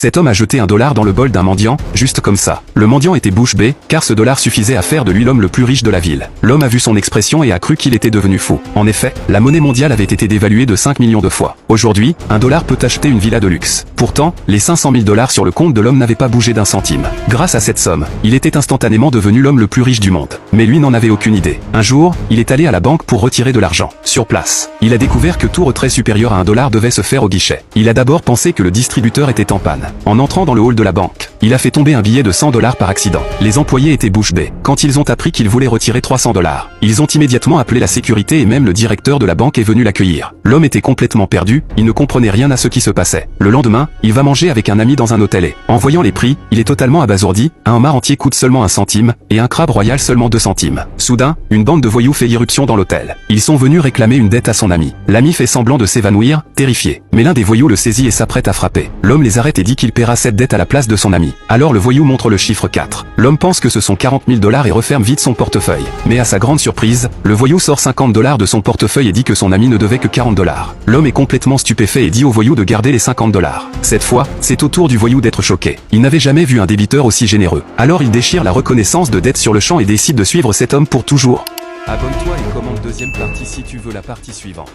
Cet homme a jeté $1 dans le bol d'un mendiant, juste comme ça. Le mendiant était bouche bée, car ce dollar suffisait à faire de lui l'homme le plus riche de la ville. L'homme a vu son expression et a cru qu'il était devenu fou. En effet, la monnaie mondiale avait été dévaluée de 5 millions de fois. Aujourd'hui, $1 peut acheter une villa de luxe. Pourtant, les 500 000 $ sur le compte de l'homme n'avaient pas bougé d'un centime. Grâce à cette somme, il était instantanément devenu l'homme le plus riche du monde. Mais lui n'en avait aucune idée. Un jour, il est allé à la banque pour retirer de l'argent. Sur place, il a découvert que tout retrait supérieur à $1 devait se faire au guichet. Il a d'abord pensé que le distributeur était en panne. En entrant dans le hall de la banque, il a fait tomber un billet de $100 par accident. Les employés étaient bouche bée quand ils ont appris qu'il voulait retirer $300. Ils ont immédiatement appelé la sécurité et même le directeur de la banque est venu l'accueillir. L'homme était complètement perdu, il ne comprenait rien à ce qui se passait. Le lendemain, il va manger avec un ami dans un hôtel et, en voyant les prix, il est totalement abasourdi. Un homard entier coûte seulement 1 centime, et un crabe royal seulement 2 centimes. Soudain, une bande de voyous fait irruption dans l'hôtel. Ils sont venus réclamer une dette à son ami. L'ami fait semblant de s'évanouir, terrifié. Mais l'un des voyous le saisit et s'apprête à frapper. L'homme les arrête et dit qu'il paiera cette dette à la place de son ami. Alors le voyou montre le chiffre 4. L'homme pense que ce sont 40 000 $ et referme vite son portefeuille. Mais à sa grande surprise, le voyou sort 50 $ de son portefeuille et dit que son ami ne devait que 40 $. L'homme est complètement stupéfait et dit au voyou de garder les 50 $. Cette fois, c'est au tour du voyou d'être choqué. Il n'avait jamais vu un débiteur aussi généreux. Alors il déchire la reconnaissance de dette sur le champ et décide de suivre cet homme pour toujours. Abonne-toi et commente deuxième partie si tu veux la partie suivante.